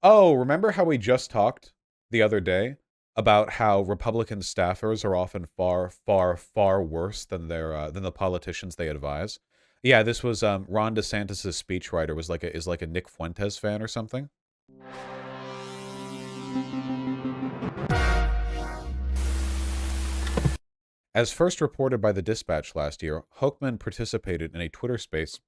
Oh, remember how we just talked the other day about how Republican staffers are often far, far, far worse than than the politicians they advise? Yeah, this was Ron DeSantis' speechwriter was is like a Nick Fuentes fan or something. As first reported by the Dispatch last year, Hochman participated in a Twitter space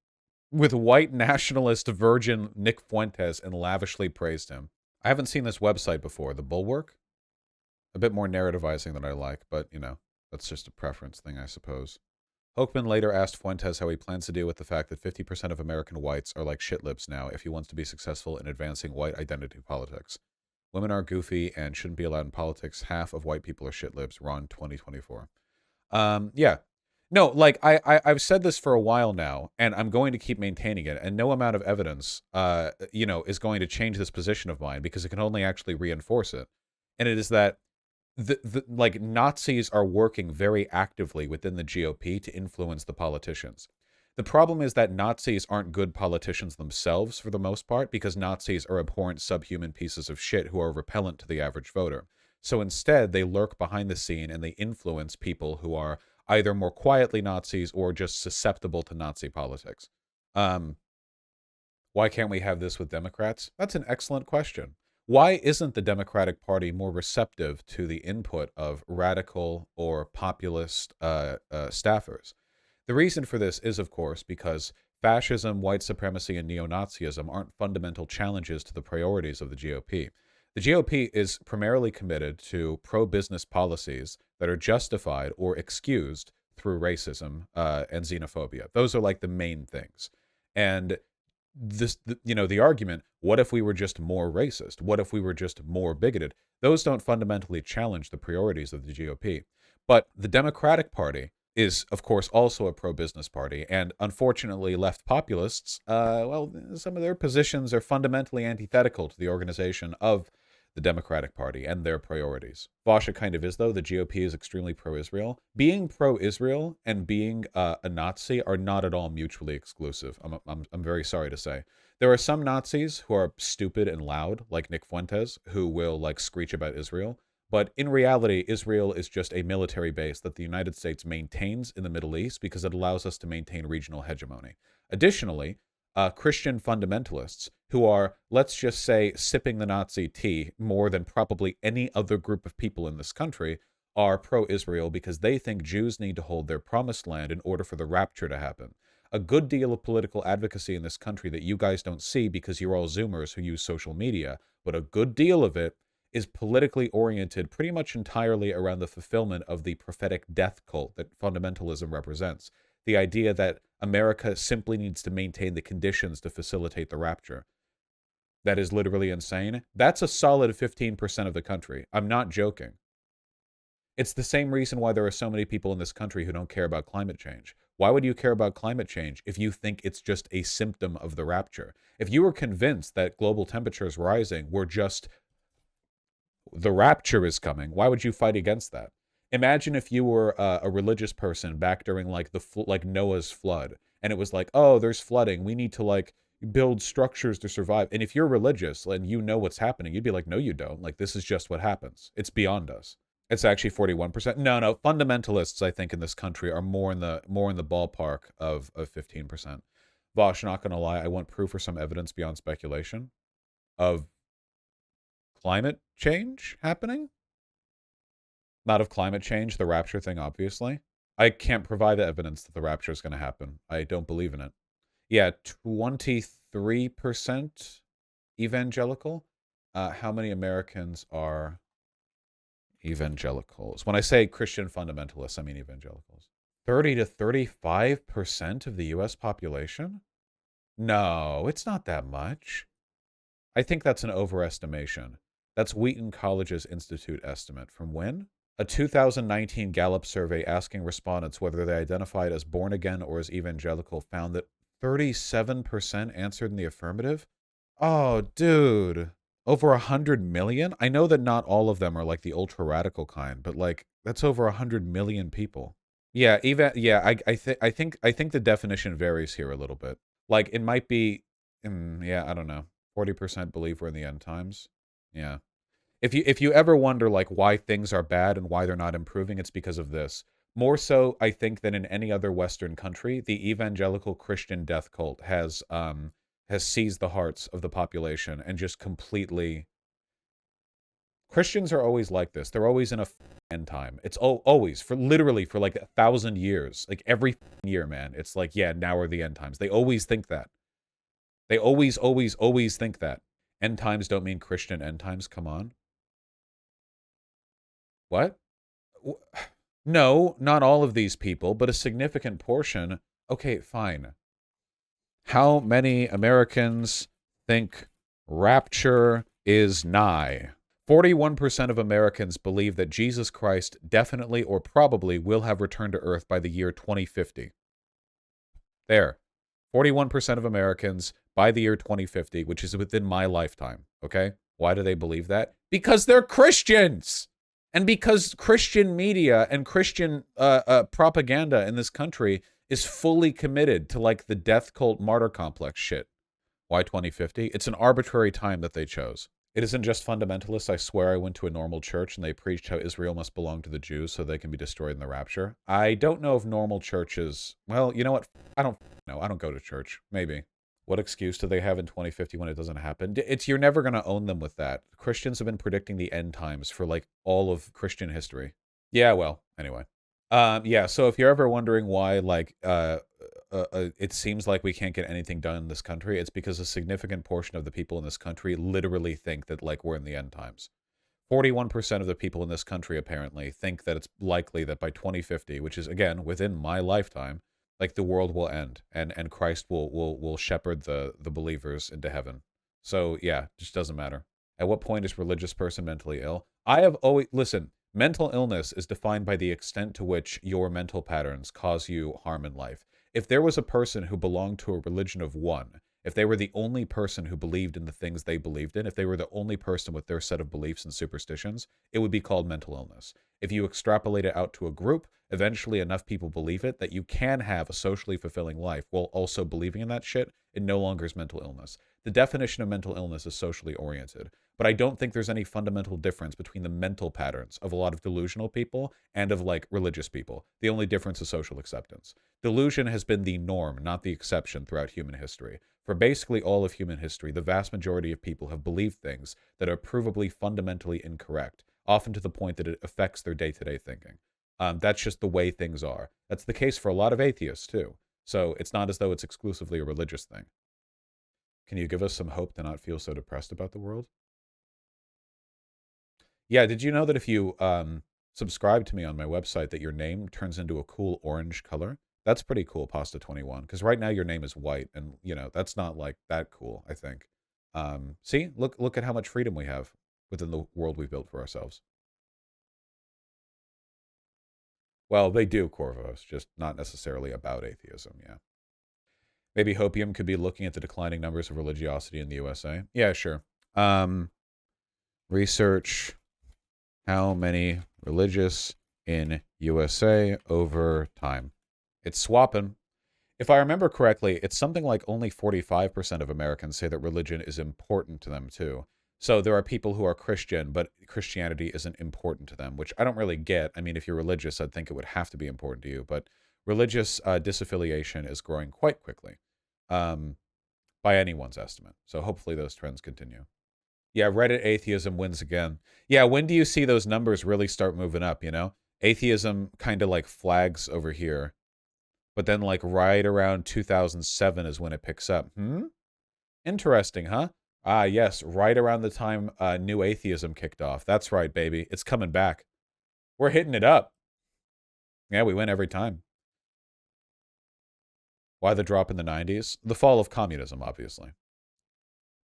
with white nationalist virgin Nick Fuentes and lavishly praised him. I haven't seen this website before, The Bulwark. A bit more narrativizing than I like, but, you know, that's just a preference thing, I suppose. Hochman later asked Fuentes how he plans to deal with the fact that 50% of American whites are like shitlibs now if he wants to be successful in advancing white identity politics. Women are goofy and shouldn't be allowed in politics. Half of white people are shitlibs. Ron 2024. Yeah. No, like I've said this for a while now, and I'm going to keep maintaining it. And no amount of evidence, is going to change this position of mine because it can only actually reinforce it. And it is that like Nazis are working very actively within the GOP to influence the politicians. The problem is that Nazis aren't good politicians themselves for the most part because Nazis are abhorrent subhuman pieces of shit who are repellent to the average voter. So instead, they lurk behind the scene and they influence people who are either more quietly Nazis or just susceptible to Nazi politics. Um, why can't we have this with Democrats? That's an excellent question. Why isn't the Democratic Party more receptive to the input of radical or populist staffers? The reason for this is, of course, because fascism, white supremacy, and neo-Nazism aren't fundamental challenges to the priorities of the GOP. The GOP is primarily committed to pro-business policies that are justified or excused through racism and xenophobia. Those are like the main things. And the argument, what if we were just more racist? What if we were just more bigoted? Those don't fundamentally challenge the priorities of the GOP. But the Democratic Party is, of course, also a pro-business party. And unfortunately, left populists, well, some of their positions are fundamentally antithetical to the organization of the Democratic Party and their priorities. Vaush, it kind of is, though. The GOP is extremely pro-Israel. Being pro-Israel and being a Nazi are not at all mutually exclusive. I'm very sorry to say. There are some Nazis who are stupid and loud, like Nick Fuentes, who will like screech about Israel. But in reality, Israel is just a military base that the United States maintains in the Middle East because it allows us to maintain regional hegemony. Additionally, Christian fundamentalists who are, let's just say, sipping the Nazi tea more than probably any other group of people in this country, are pro-Israel because they think Jews need to hold their promised land in order for the rapture to happen. A good deal of political advocacy in this country that you guys don't see because you're all Zoomers who use social media, but a good deal of it is politically oriented pretty much entirely around the fulfillment of the prophetic death cult that fundamentalism represents. The idea that America simply needs to maintain the conditions to facilitate the rapture. That is literally insane. That's a solid 15% of the country. I'm not joking. It's the same reason why there are so many people in this country who don't care about climate change. Why would you care about climate change if you think it's just a symptom of the rapture? If you were convinced that global temperatures rising were just the rapture is coming, why would you fight against that? Imagine if you were a religious person back during like like Noah's flood, and it was like, oh, there's flooding. We need to like build structures to survive. And if you're religious and you know what's happening, you'd be like, no, you don't. Like this is just what happens. It's beyond us. It's actually 41%. No, fundamentalists, I think, in this country are more in the ballpark of 15%. Vaush, not gonna lie, I want proof or some evidence beyond speculation of climate change happening. Not of climate change, the rapture thing, obviously. I can't provide the evidence that the rapture is going to happen. I don't believe in it. Yeah, 23% evangelical. How many Americans are evangelicals? When I say Christian fundamentalists, I mean evangelicals. 30 to 35% of the U.S. population? No, it's not that much. I think that's an overestimation. That's Wheaton College's Institute estimate. From when? A 2019 Gallup survey asking respondents whether they identified as born again or as evangelical found that 37% answered in the affirmative. Oh, dude. Over 100 million? I know that not all of them are like the ultra radical kind, but like that's over 100 million people. Yeah, I think the definition varies here a little bit. Like it might be, yeah, I don't know. 40% believe we're in the end times. Yeah. If you ever wonder like why things are bad and why they're not improving, it's because of this. More so, I think, than in any other Western country, the evangelical Christian death cult has seized the hearts of the population and just completely. Christians are always like this. They're always in a end time. It's always for literally for like 1,000 years, like every year, man. It's like, yeah, now are the end times. They always think that. They always think that. End times don't mean Christian end times. Come on. What? No, not all of these people, but a significant portion. Okay, fine. How many Americans think rapture is nigh? 41% of Americans believe that Jesus Christ definitely or probably will have returned to Earth by the year 2050. There. 41% of Americans by the year 2050, which is within my lifetime. Okay? Why do they believe that? Because they're Christians! And because Christian media and Christian propaganda in this country is fully committed to like the death cult martyr complex shit. Why 2050? It's an arbitrary time that they chose. It isn't just fundamentalists. I swear I went to a normal church and they preached how Israel must belong to the Jews so they can be destroyed in the rapture. I don't know if normal churches... Well, you know what? I don't know. I don't go to church. Maybe. What excuse do they have in 2050 when it doesn't happen? You're never going to own them with that. Christians have been predicting the end times for like all of Christian history. Yeah, well, anyway. Yeah, so if you're ever wondering why like it seems like we can't get anything done in this country, it's because a significant portion of the people in this country literally think that like we're in the end times. 41% of the people in this country apparently think that it's likely that by 2050, which is again within my lifetime, like the world will end and Christ will shepherd the believers into heaven. So yeah, it just doesn't matter. At what point is religious person mentally ill? I have always listen, mental illness is defined by the extent to which your mental patterns cause you harm in life. If there was a person who belonged to a religion of one, if they were the only person who believed in the things they believed in, if they were the only person with their set of beliefs and superstitions, it would be called mental illness. If you extrapolate it out to a group, eventually enough people believe it that you can have a socially fulfilling life while also believing in that shit. It no longer is mental illness. The definition of mental illness is socially oriented. But I don't think there's any fundamental difference between the mental patterns of a lot of delusional people and of like religious people. The only difference is social acceptance. Delusion has been the norm, not the exception throughout human history. For basically all of human history, the vast majority of people have believed things that are provably fundamentally incorrect, often to the point that it affects their day-to-day thinking. That's just the way things are. That's the case for a lot of atheists, too. So it's not as though it's exclusively a religious thing. Can you give us some hope to not feel so depressed about the world? Yeah, did you know that if you subscribe to me on my website that your name turns into a cool orange color? That's pretty cool, Pasta21, because right now your name is white, and, you know, that's not, like, that cool, I think. See? Look at how much freedom we have within the world we've built for ourselves. Well, they do, Corvos, just not necessarily about atheism, yeah. Maybe Hopium could be looking at the declining numbers of religiosity in the USA. Yeah, sure. Research how many religious in USA over time. It's swapping. If I remember correctly, it's something like only 45% of Americans say that religion is important to them, too. So there are people who are Christian, but Christianity isn't important to them, which I don't really get. I mean, if you're religious, I'd think it would have to be important to you. But religious disaffiliation is growing quite quickly, by anyone's estimate. So hopefully those trends continue. Yeah, Reddit atheism wins again. Yeah, when do you see those numbers really start moving up, you know? Atheism kind of like flags over here. But then like right around 2007 is when it picks up. Interesting, huh? Ah, yes, right around the time New Atheism kicked off. That's right, baby. It's coming back. We're hitting it up. Yeah, we win every time. Why the drop in the 90s? The fall of communism, obviously.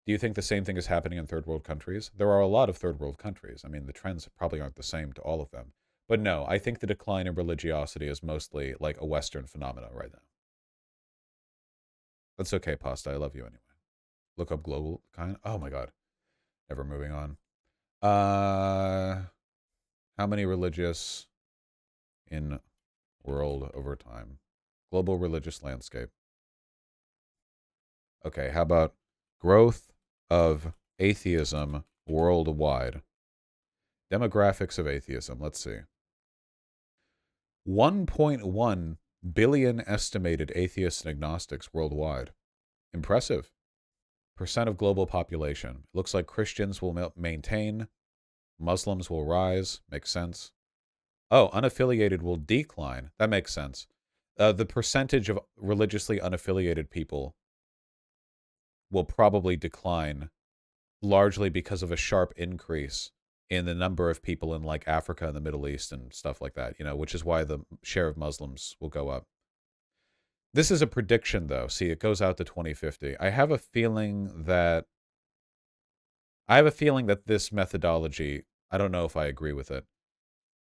Do you think the same thing is happening in third world countries? There are a lot of third world countries. I mean, the trends probably aren't the same to all of them. But no, I think the decline in religiosity is mostly like a Western phenomena right now. That's okay, Pasta. I love you anyway. Look up global kind. Oh my god. Ever moving on. How many religious in world over time? Global religious landscape. Okay, how about growth of atheism worldwide. Demographics of atheism. Let's see. 1.1 billion estimated atheists and agnostics worldwide. Impressive. Percent of global population. Looks like Christians will maintain. Muslims will rise. Makes sense. Oh, unaffiliated will decline. That makes sense. The percentage of religiously unaffiliated people will probably decline, largely because of a sharp increase in the number of people in like Africa and the Middle East and stuff like that, which is why the share of Muslims will go up. This is a prediction, though. See, it goes out to 2050. I have a feeling that this methodology, I don't know if I agree with it.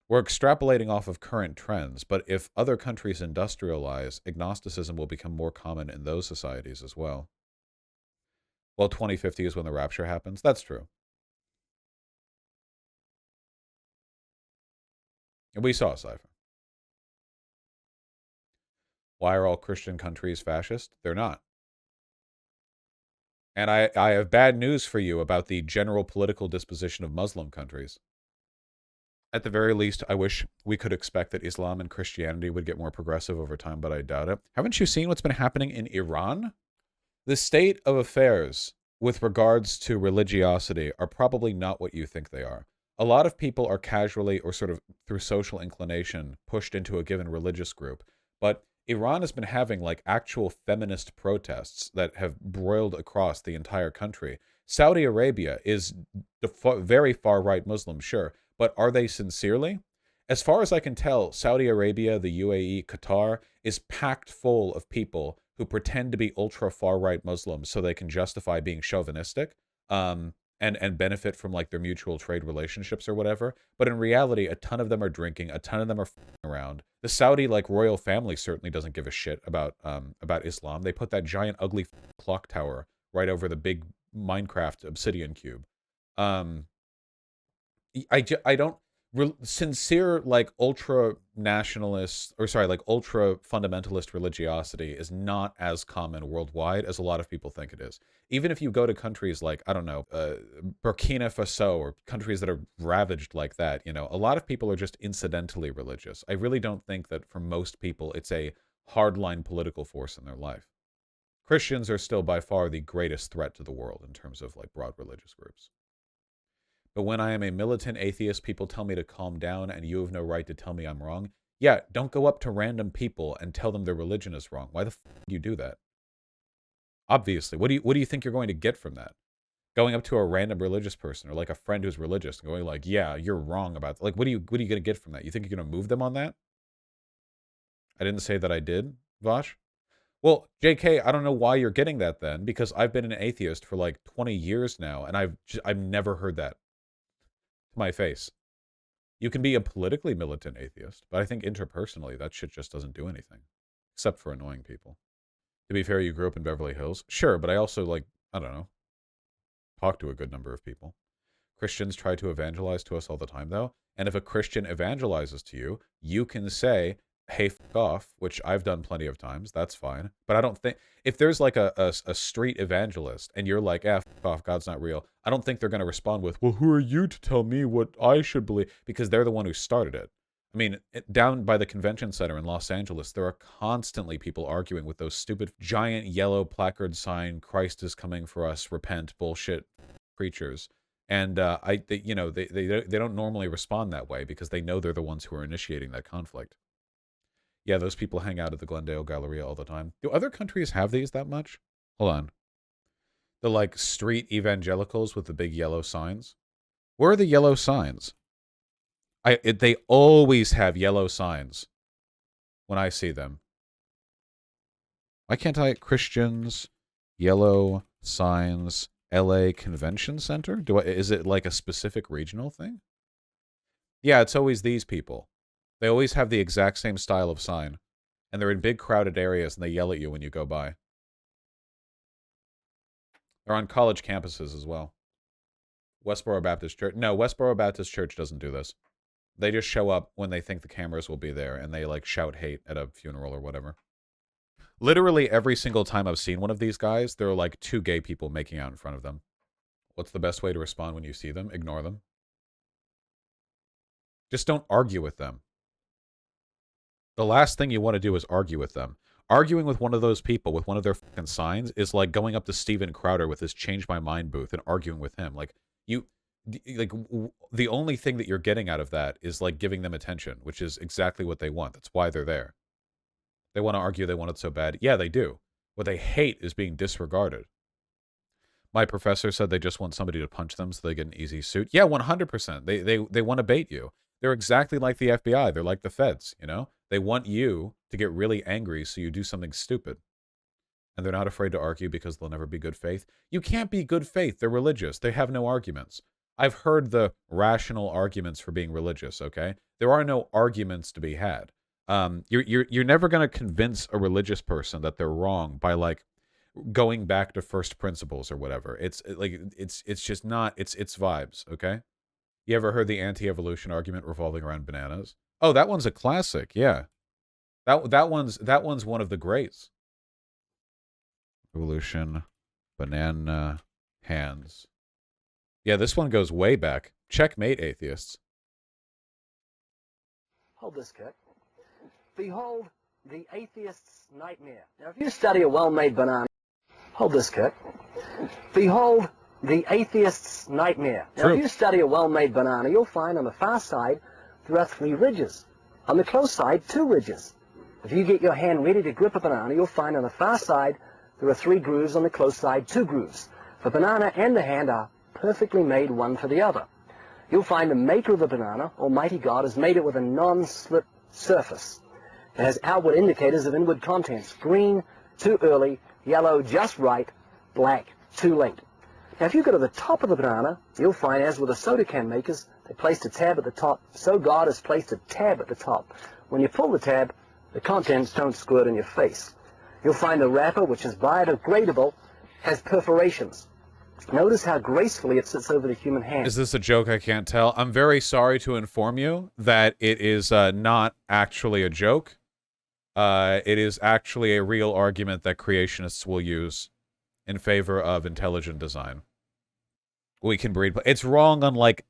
We're extrapolating off of current trends, but if other countries industrialize, agnosticism will become more common in those societies as well. Well, 2050 is when the rapture happens. That's true. And we saw a cipher. Why are all Christian countries fascist? They're not. And I have bad news for you about the general political disposition of Muslim countries. At the very least, I wish we could expect that Islam and Christianity would get more progressive over time, but I doubt it. Haven't you seen what's been happening in Iran? The state of affairs with regards to religiosity are probably not what you think they are. A lot of people are casually or sort of through social inclination pushed into a given religious group, but Iran has been having like actual feminist protests that have broiled across the entire country. Saudi Arabia is very far right Muslim, sure, but are they sincerely? As far as I can tell, Saudi Arabia, the UAE, Qatar is packed full of people who pretend to be ultra far right Muslims so they can justify being chauvinistic, and benefit from like their mutual trade relationships or whatever. But in reality, a ton of them are drinking, a ton of them are around. The Saudi like royal family certainly doesn't give a shit about Islam. They put that giant ugly clock tower right over the big Minecraft obsidian cube. I don't sincere like ultra nationalist or sorry like ultra fundamentalist religiosity is not as common worldwide as a lot of people think it is. Even if you go to countries like I don't know Burkina Faso or countries that are ravaged like that, a lot of people are just incidentally religious. I really don't think that for most people it's a hardline political force in their life. Christians are still by far the greatest threat to the world in terms of like broad religious groups. But when I am a militant atheist, people tell me to calm down and you have no right to tell me I'm wrong. Yeah, don't go up to random people and tell them their religion is wrong. Why the do you do that? Obviously. What do you think you're going to get from that? Going up to a random religious person or like a friend who's religious and going like, yeah, you're wrong about that. Like, what are you going to get from that? You think you're going to move them on that? I didn't say that I did, Vaush. Well, JK, I don't know why you're getting that then, because I've been an atheist for like 20 years now, and I've never heard that to my face. You can be a politically militant atheist, but I think interpersonally that shit just doesn't do anything, except for annoying people. To be fair, you grew up in Beverly Hills. Sure, but I also, like, I don't know, talk to a good number of people. Christians try to evangelize to us all the time, though. And if a Christian evangelizes to you, you can say, hey, fuck off, which I've done plenty of times. That's fine. But I don't think, if there's like a street evangelist and you're like, fuck off, God's not real, I don't think they're going to respond with, well, who are you to tell me what I should believe? Because they're the one who started it. I mean, down by the convention center in Los Angeles, there are constantly people arguing with those stupid giant yellow placard sign, Christ is coming for us, repent bullshit preachers. And they don't normally respond that way because they know they're the ones who are initiating that conflict. Yeah, those people hang out at the Glendale Galleria all the time. Do other countries have these that much? Hold on. The like street evangelicals with the big yellow signs. Where are the yellow signs? They always have yellow signs when I see them. Why can't I Christians yellow signs LA Convention Center? Is it like a specific regional thing? Yeah, it's always these people. They always have the exact same style of sign. And they're in big crowded areas and they yell at you when you go by. They're on college campuses as well. Westboro Baptist Church. No, Westboro Baptist Church doesn't do this. They just show up when they think the cameras will be there and they like shout hate at a funeral or whatever. Literally every single time I've seen one of these guys, there are like two gay people making out in front of them. What's the best way to respond when you see them? Ignore them. Just don't argue with them. The last thing you want to do is argue with them. Arguing with one of those people, with one of their fucking signs, is like going up to Steven Crowder with his Change My Mind booth and arguing with him. Like, the only thing that you're getting out of that is like giving them attention, which is exactly what they want. That's why they're there. They want to argue, they want it so bad. Yeah, they do. What they hate is being disregarded. My professor said they just want somebody to punch them so they get an easy suit. Yeah, 100%. They want to bait you. They're exactly like the FBI. They're like the feds, you know? They want you to get really angry so you do something stupid. And they're not afraid to argue because they'll never be good faith. You can't be good faith. They're religious. They have no arguments. I've heard the rational arguments for being religious, okay? There are no arguments to be had. You're never going to convince a religious person that they're wrong by, like, going back to first principles or whatever. It's just not, it's vibes, okay? You ever heard the anti-evolution argument revolving around bananas? Oh, that one's a classic. Yeah. That one's one of the greats. Evolution, banana, hands. Yeah, this one goes way back. Checkmate, atheists. Hold this, Kurt. Behold the atheist's nightmare. Now, if you study a well-made banana, hold this, Kurt. Behold the atheist's nightmare. Now, True. if you study a well-made banana, you'll find on the far side there are 3 ridges. On the close side, 2 ridges. If you get your hand ready to grip a banana, you'll find on the far side there are 3 grooves, on the close side 2 grooves. The banana and the hand are perfectly made one for the other. You'll find the maker of the banana, Almighty God, has made it with a non-slip surface. It has outward indicators of inward contents: green, too early; yellow, just right; black, too late. Now, if you go to the top of the banana, you'll find, as with the soda can makers, they placed a tab at the top. So God has placed a tab at the top. When you pull the tab, the contents don't squirt in your face. You'll find the wrapper, which is biodegradable, has perforations. Notice how gracefully it sits over the human hand. Is this a joke? I can't tell. I'm very sorry to inform you that it is not actually a joke. It is actually a real argument that creationists will use in favor of intelligent design. We can breed. It's wrong on like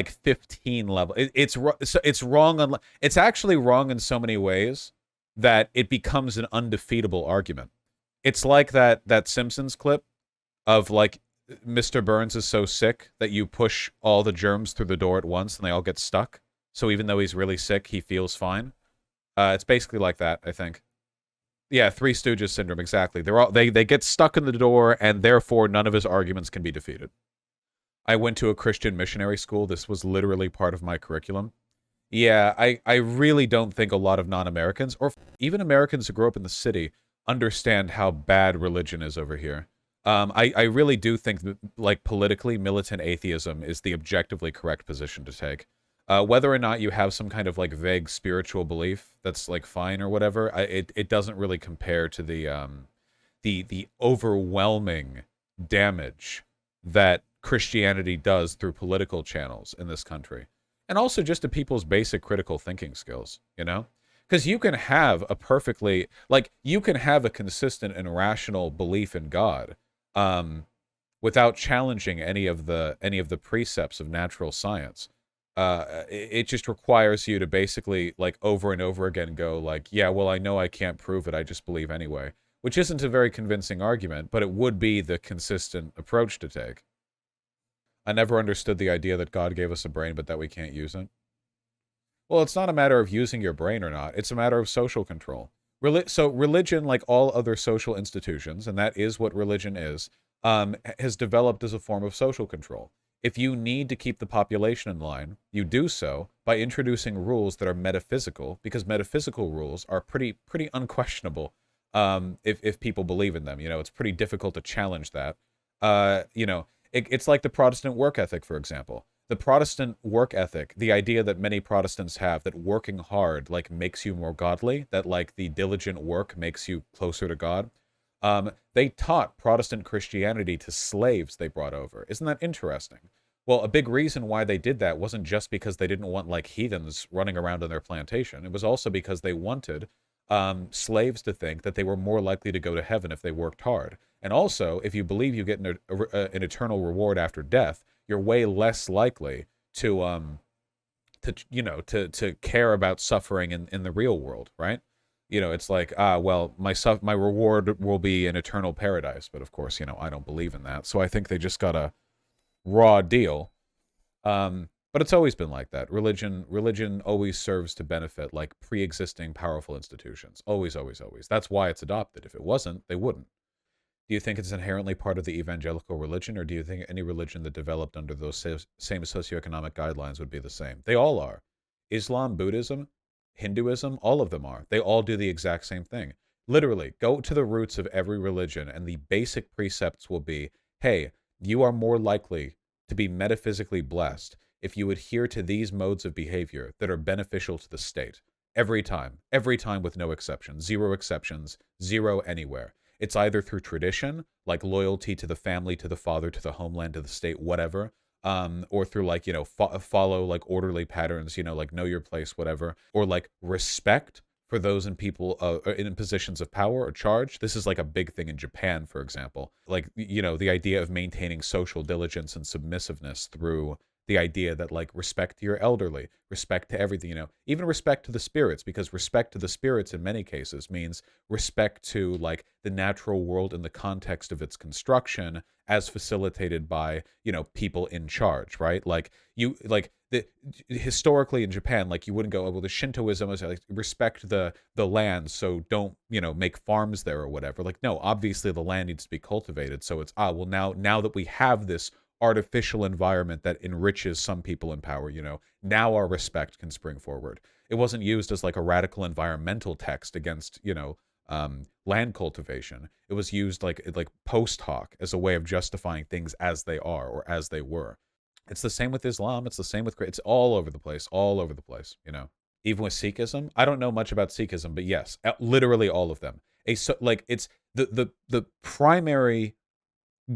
15 levels. It's wrong on. It's actually wrong in so many ways that it becomes an undefeatable argument. It's like that Simpsons clip of, like, Mr. Burns is so sick that you push all the germs through the door at once and they all get stuck. So even though he's really sick, he feels fine. It's basically like that, I think. Yeah, Three Stooges syndrome, exactly. They get stuck in the door, and therefore none of his arguments can be defeated. I went to a Christian missionary school. This was literally part of my curriculum. Yeah, I really don't think a lot of non-Americans, or even Americans who grew up in the city, understand how bad religion is over here. I really do think that, like, politically, militant atheism is the objectively correct position to take. Whether or not you have some kind of, like, vague spiritual belief that's, like, fine or whatever, it doesn't really compare to the overwhelming damage that Christianity does through political channels in this country. And also just to people's basic critical thinking skills, you know? Because you can have a perfectly, like, you can have a consistent and rational belief in God, without challenging any of the precepts of natural science. It just requires you to basically, like, over and over again go, like, yeah, well, I know I can't prove it, I just believe anyway. Which isn't a very convincing argument, but it would be the consistent approach to take. I never understood the idea that God gave us a brain, but that we can't use it. Well, it's not a matter of using your brain or not. It's a matter of social control. So religion, like all other social institutions, and that is what religion is, has developed as a form of social control. If you need to keep the population in line, you do so by introducing rules that are metaphysical, because metaphysical rules are pretty unquestionable. If people believe in them, you know, it's pretty difficult to challenge that. You know, it's like the Protestant work ethic, for example. The Protestant work ethic, the idea that many Protestants have, that working hard, like, makes you more godly, that, like, the diligent work makes you closer to God. They taught Protestant Christianity to slaves they brought over. Isn't that interesting? Well, a big reason why they did that wasn't just because they didn't want, like, heathens running around on their plantation. It was also because they wanted slaves to think that they were more likely to go to heaven if they worked hard. And also, if you believe you get an eternal reward after death, you're way less likely to care about suffering in the real world, right? It's like, well, my reward will be an eternal paradise, but of course, I don't believe in that. So I think they just got a raw deal. But it's always been like that. Religion always serves to benefit like pre-existing powerful institutions. Always, always, always. That's why it's adopted. If it wasn't, they wouldn't. Do you think it's inherently part of the evangelical religion, or do you think any religion that developed under those same socioeconomic guidelines would be the same? They all are. Islam, Buddhism, Hinduism, all of them are. They all do the exact same thing. Literally, go to the roots of every religion, and the basic precepts will be, hey, you are more likely to be metaphysically blessed if you adhere to these modes of behavior that are beneficial to the state. Every time with no exception, zero exceptions, zero anywhere. It's either through tradition, like loyalty to the family, to the father, to the homeland, to the state, whatever, or through like, follow like orderly patterns, like know your place, whatever, or like respect for those in people in positions of power or charge. This is like a big thing in Japan, for example. Like, the idea of maintaining social diligence and submissiveness through the idea that like respect to your elderly, respect to everything, even respect to the spirits, because respect to the spirits in many cases means respect to like the natural world in the context of its construction as facilitated by, people in charge, right? Like historically in Japan, like you wouldn't go, oh, well, the Shintoism is like respect the land, so don't, make farms there or whatever. Like, no, obviously the land needs to be cultivated. So it's well, now that we have this artificial environment that enriches some people in power, now our respect can spring forward. It wasn't used as like a radical environmental text against, land cultivation. It was used like post hoc as a way of justifying things as they are or as they were. It's the same with Islam. It's the same with it's all over the place, all over the place. Even with Sikhism, I don't know much about Sikhism, but yes, literally all of them. It's the primary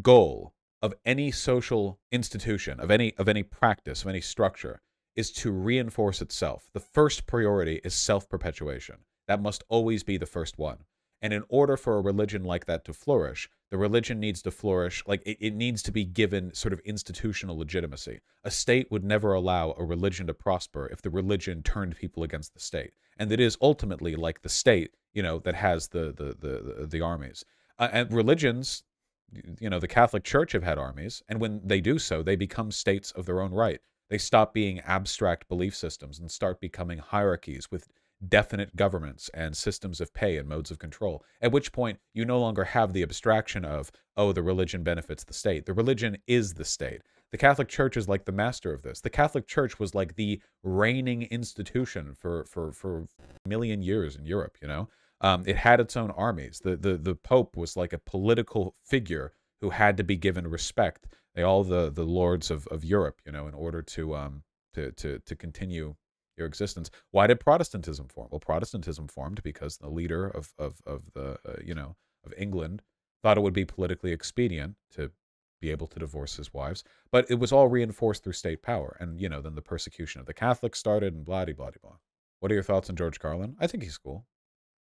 goal of any social institution, of any practice, of any structure, is to reinforce itself. The first priority is self-perpetuation. That must always be the first one. And in order for a religion like that to flourish, the religion needs to flourish, like it needs to be given sort of institutional legitimacy. A state would never allow a religion to prosper if the religion turned people against the state. And it is ultimately like the state, that has the armies. And religions, the Catholic Church have had armies, and when they do so, they become states of their own right. They stop being abstract belief systems and start becoming hierarchies with definite governments and systems of pay and modes of control. At which point, you no longer have the abstraction of, oh, the religion benefits the state. The religion is the state. The Catholic Church is like the master of this. The Catholic Church was like the reigning institution for a million years in Europe, it had its own armies. The Pope was like a political figure who had to be given respect. All the lords of Europe, in order to continue your existence. Why did Protestantism form? Well, Protestantism formed because the leader of England thought it would be politically expedient to be able to divorce his wives, but it was all reinforced through state power, and then the persecution of the Catholics started, and blah blah blah. What are your thoughts on George Carlin? I think he's cool.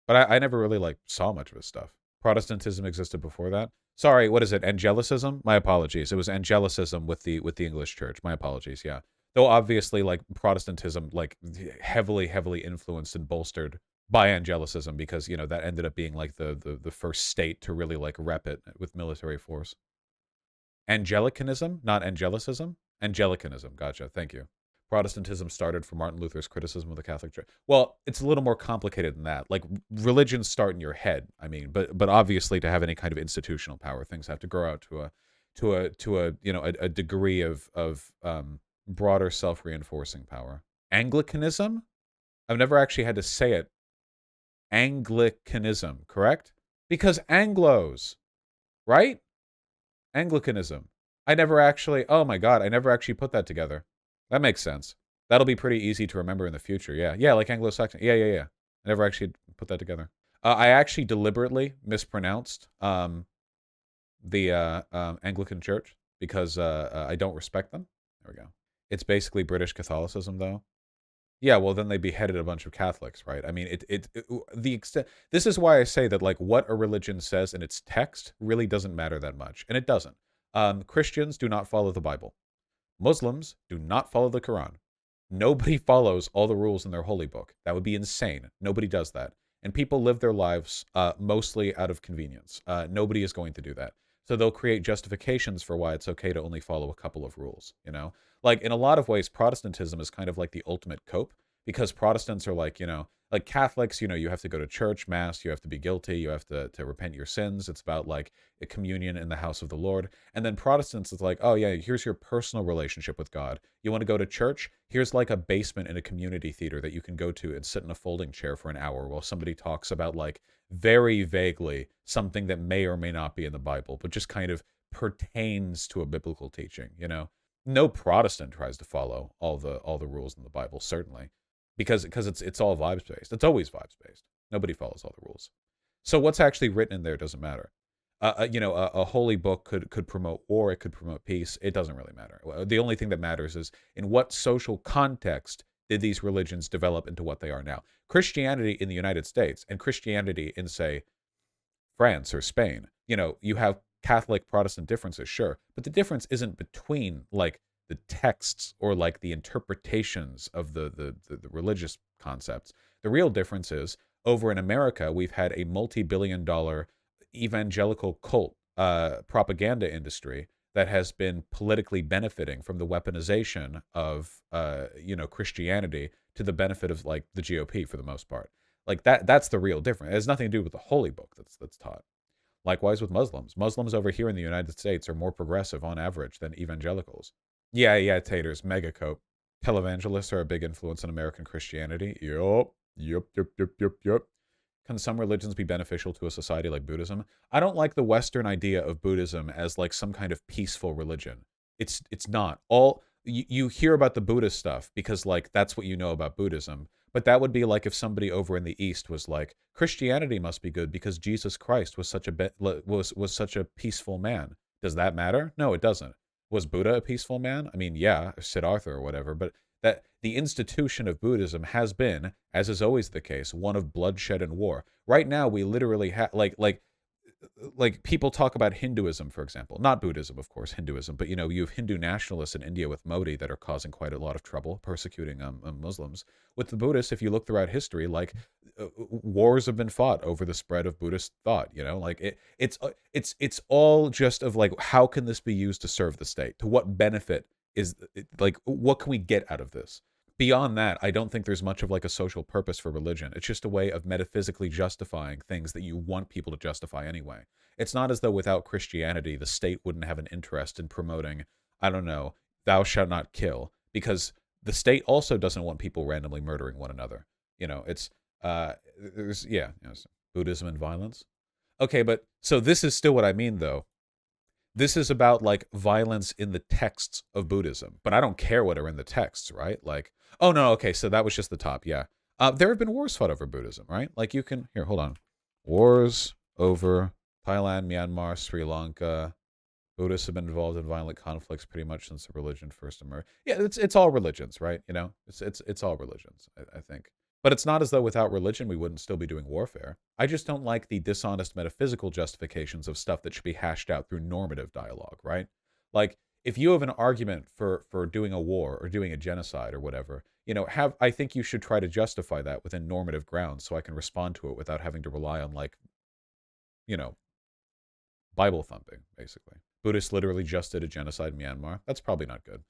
But I never really saw much of his stuff. Protestantism existed before that. Sorry, what is it? Angelicism? My apologies. It was Angelicism with the English Church. My apologies. Yeah. Though obviously Protestantism heavily influenced and bolstered by Angelicism, because that ended up being the first state to really rep it with military force. Anglicanism, not Angelicism. Anglicanism. Gotcha. Thank you. Protestantism started from Martin Luther's criticism of the Catholic Church. Well, it's a little more complicated than that. Like, religions start in your head. I mean, but obviously to have any kind of institutional power, things have to grow out to a degree of broader self-reinforcing power. Anglicanism? I've never actually had to say it. Anglicanism, correct? Because Anglos, right? Anglicanism. Oh my God, I never actually put that together. That makes sense. That'll be pretty easy to remember in the future. Yeah, like Anglo-Saxon. Yeah. I never actually put that together. I actually deliberately mispronounced the Anglican Church because I don't respect them. There we go. It's basically British Catholicism, though. Yeah, well, then they beheaded a bunch of Catholics, right? I mean, the extent. This is why I say that like what a religion says in its text really doesn't matter that much, and it doesn't. Christians do not follow the Bible. Muslims do not follow the Quran. Nobody follows all the rules in their holy book. That would be insane. Nobody does that. And people live their lives mostly out of convenience. Nobody is going to do that. So they'll create justifications for why it's okay to only follow a couple of rules, you know? Like in a lot of ways, Protestantism is kind of like the ultimate cope because Protestants are like, like Catholics, you have to go to church, mass, you have to be guilty, you have to repent your sins. It's about like a communion in the house of the Lord. And then Protestants, it's like, oh yeah, here's your personal relationship with God. You want to go to church? Here's like a basement in a community theater that you can go to and sit in a folding chair for an hour while somebody talks about like very vaguely something that may or may not be in the Bible, but just kind of pertains to a biblical teaching, No Protestant tries to follow all the rules in the Bible, certainly, because it's all vibes based. It's always vibes based. Nobody follows all the rules. So what's actually written in there doesn't matter. A holy book could promote war, it could promote peace. It doesn't really matter. The only thing that matters is in what social context did these religions develop into what they are now. Christianity in the United States and Christianity in, say, France or Spain, you have Catholic Protestant differences, sure, but the difference isn't between like the texts or like the interpretations of the religious concepts. The real difference is over in America, we've had a multi-billion-dollar evangelical cult propaganda industry that has been politically benefiting from the weaponization of Christianity to the benefit of like the GOP for the most part. Like that's the real difference. It has nothing to do with the holy book that's taught. Likewise with Muslims. Muslims over here in the United States are more progressive on average than evangelicals. Yeah, taters, mega cope. Televangelists are a big influence on American Christianity. Yup. Can some religions be beneficial to a society like Buddhism? I don't like the Western idea of Buddhism as like some kind of peaceful religion. It's not. You hear about the Buddhist stuff because like that's what you know about Buddhism. But that would be like if somebody over in the East was like, Christianity must be good because Jesus Christ was was such a peaceful man. Does that matter? No, it doesn't. Was Buddha a peaceful man? I mean, yeah, Siddhartha or whatever, but that the institution of Buddhism has been, as is always the case, one of bloodshed and war. Right now, we literally have like people talk about Hinduism, for example, not Buddhism, of course, Hinduism, but you have Hindu nationalists in India with Modi that are causing quite a lot of trouble, persecuting Muslims. With the Buddhists, if you look throughout history, like wars have been fought over the spread of Buddhist thought. Like it's all just of like how can this be used to serve the state? To what benefit is like what can we get out of this? Beyond that, I don't think there's much of like a social purpose for religion. It's just a way of metaphysically justifying things that you want people to justify anyway. It's not as though without Christianity, the state wouldn't have an interest in promoting, I don't know, thou shalt not kill, because the state also doesn't want people randomly murdering one another. It's there's Buddhism and violence. Okay, but so this is still what I mean though. This is about like violence in the texts of Buddhism, but I don't care what are in the texts, right? Like, oh no, okay, so that was just the top, yeah. There have been wars fought over Buddhism, right? Like you can here, hold on, wars over Thailand, Myanmar, Sri Lanka. Buddhists have been involved in violent conflicts pretty much since the religion first emerged. Yeah, it's all religions, right? It's all religions, I think. But it's not as though without religion we wouldn't still be doing warfare. I just don't like the dishonest metaphysical justifications of stuff that should be hashed out through normative dialogue, right? Like if you have an argument for doing a war or doing a genocide or whatever, I think you should try to justify that within normative grounds so I can respond to it without having to rely on like, you know, Bible thumping, basically. Buddhists literally just did a genocide in Myanmar. That's probably not good.